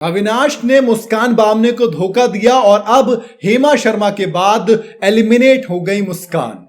अविनाश ने मुस्कान बामने को धोखा दिया और अब हेमा शर्मा के बाद एलिमिनेट हो गई मुस्कान।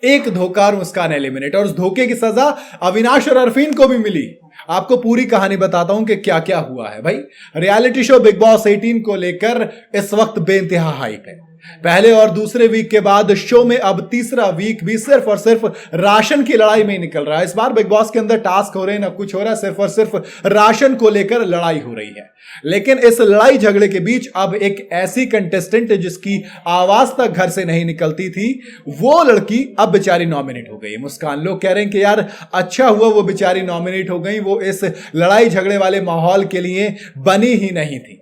एक धोखा और मुस्कान एलिमिनेट, और उस धोखे की सजा अविनाश और अरफीन को भी मिली। आपको पूरी कहानी बताता हूं कि क्या क्या हुआ है। भाई, रियलिटी शो बिग बॉस 18 को लेकर इस वक्त बेइंतहा हाइप है। पहले और दूसरे वीक के बाद शो में अब तीसरा वीक भी सिर्फ और सिर्फ राशन की लड़ाई में ही निकल रहा है। इस बार बिग बॉस के अंदर टास्क हो रहे हैं, ना कुछ हो रहा है, सिर्फ और सिर्फ राशन को लेकर लड़ाई हो रही है। लेकिन इस लड़ाई झगड़े के बीच अब एक ऐसी कंटेस्टेंट जिसकी आवाज तक घर से नहीं निकलती थी, वो लड़की अब बेचारी नॉमिनेट हो गई। मुस्कान, लोग कह रहे हैं कि यार अच्छा हुआ वो बेचारी नॉमिनेट हो गई, वो इस लड़ाई झगड़े वाले माहौल के लिए बनी ही नहीं थी।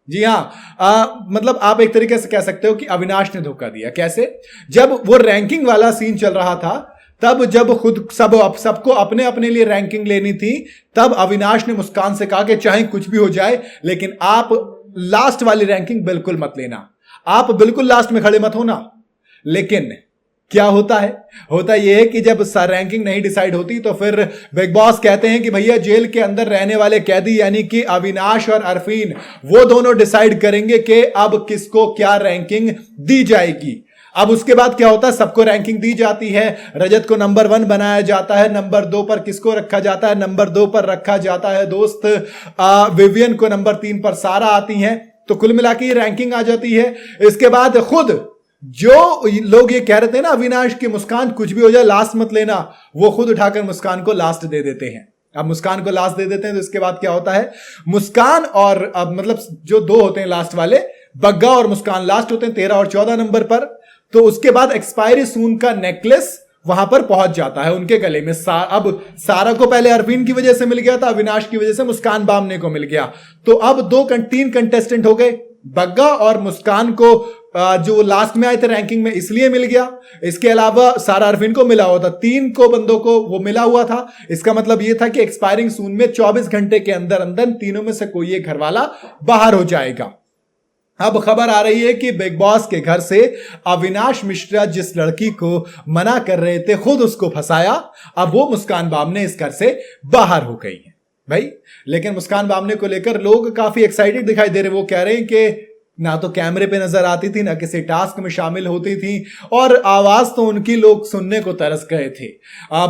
जी हाँ, मतलब आप एक तरीके से कह सकते हो कि अविनाश ने धोखा दिया। कैसे? जब वो रैंकिंग वाला सीन चल रहा था, तब जब खुद सबको अपने अपने लिए रैंकिंग लेनी थी, तब अविनाश ने मुस्कान से कहा कि चाहे कुछ भी हो जाए, लेकिन आप लास्ट वाली रैंकिंग बिल्कुल मत लेना, आप बिल्कुल लास्ट में खड़े मत होना। लेकिन क्या होता है? होता यह है कि जब रैंकिंग नहीं डिसाइड होती तो फिर बिग बॉस कहते हैं कि भैया जेल के अंदर रहने वाले कैदी यानी कि अविनाश और अरफीन, वो दोनों डिसाइड करेंगे कि अब किसको क्या रैंकिंग दी जाएगी। अब उसके बाद क्या होता है? सबको रैंकिंग दी जाती है। रजत को नंबर 1 बनाया जाता है, नंबर 2 पर किसको रखा जाता है? नंबर 2 पर रखा जाता है दोस्त विवियन को, नंबर 3 पर सारा आती हैं। तो कुल मिला के रैंकिंग आ जाती है। इसके बाद खुद जो लोग ये कह रहे थे ना अविनाश की मुस्कान कुछ भी हो जाए लास्ट मत लेना, वो खुद उठाकर मुस्कान को लास्ट दे देते हैं। अब मुस्कान को लास्ट दे देते हैं तो इसके बाद क्या होता है? मुस्कान और अब मतलब जो दो होते हैं लास्ट वाले, बग्गा और मुस्कान लास्ट होते हैं 13 और 14 नंबर पर। तो उसके बाद एक्सपायरी सून का नेकलेस वहां पर पहुंच जाता है उनके गले में। अब सारा को पहले अरविंद की वजह से मिल गया था, अविनाश की वजह से मुस्कान बामने को मिल गया। तो अब 3 कंटेस्टेंट हो गए। बग्गा और मुस्कान को जो लास्ट में आए थे रैंकिंग में इसलिए मिल गया। इसके अलावा सारा अरविंद को मिला हुआ था, 3 को बंदों को वो मिला हुआ था। इसका मतलब ये था कि एक्सपायरिंग सून में 24 घंटे के अंदर अंदर तीनों में से कोई एक घरवाला बाहर हो जाएगा। अब खबर आ रही है कि बिग बॉस के घर से अविनाश मिश्रा जिस लड़की को मना कर रहे थे, खुद उसको फंसाया। अब वो मुस्कान बामने इस घर से बाहर हो गई है भाई। लेकिन मुस्कान बामने को लेकर लोग काफी एक्साइटेड दिखाई दे रहे। वो कह रहे हैं कि ना तो कैमरे पे नजर आती थी, ना किसी टास्क में शामिल होती थी, और आवाज तो उनकी लोग सुनने को तरस गए थे।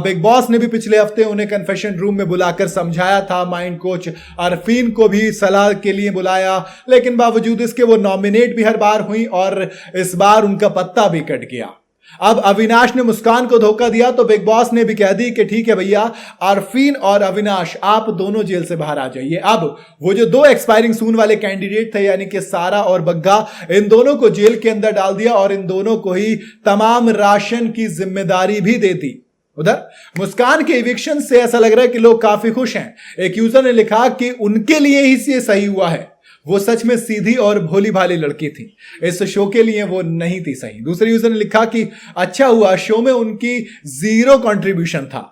बिग बॉस ने भी पिछले हफ्ते उन्हें कन्फेशन रूम में बुलाकर समझाया था, माइंड कोच अरफीन को भी सलाह के लिए बुलाया, लेकिन बावजूद इसके वो नॉमिनेट भी हर बार हुई और इस बार उनका पत्ता भी कट गया। अब अविनाश ने मुस्कान को धोखा दिया तो बिग बॉस ने भी कह दी कि ठीक है भैया, अरफीन और अविनाश आप दोनों जेल से बाहर आ जाइए। अब वो जो 2 एक्सपायरिंग सून वाले कैंडिडेट थे यानी कि सारा और बग्गा, इन दोनों को जेल के अंदर डाल दिया और इन दोनों को ही तमाम राशन की जिम्मेदारी भी दे दी। उधर मुस्कान के इविक्शन से ऐसा लग रहा है कि लोग काफी खुश हैं। एक यूजर ने लिखा कि उनके लिए ही ये सही हुआ है, वो सच में सीधी और भोली भाली लड़की थी, इस शो के लिए वो नहीं थी सही। दूसरे यूजर ने लिखा कि अच्छा हुआ शो में उनकी 0 कंट्रीब्यूशन था।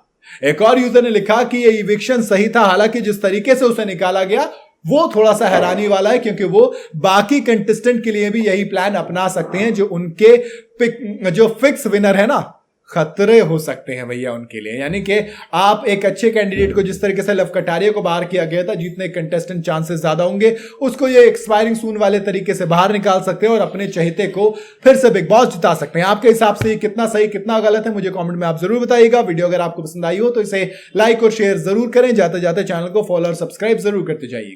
एक और यूजर ने लिखा कि ये इविक्शन सही था, हालांकि जिस तरीके से उसे निकाला गया वो थोड़ा सा हैरानी वाला है, क्योंकि वो बाकी कंटेस्टेंट के लिए भी यही प्लान अपना सकते हैं जो उनके जो फिक्स विनर है ना, खतरे हो सकते हैं भैया उनके लिए। यानी कि आप एक अच्छे कैंडिडेट को, जिस तरीके से लव कटारिया को बाहर किया गया था, जितने कंटेस्टेंट चांसेस ज्यादा होंगे उसको ये एक्सपायरिंग सून वाले तरीके से बाहर निकाल सकते हैं और अपने चहेते को फिर से बिग बॉस जिता सकते हैं। आपके हिसाब से ये कितना सही कितना गलत है मुझे कमेंट में आप जरूर बताइएगा। वीडियो अगर आपको पसंद आई हो तो इसे लाइक और शेयर जरूर करें। जाते जाते चैनल को फॉलो और सब्सक्राइब जरूर करते जाइएगा।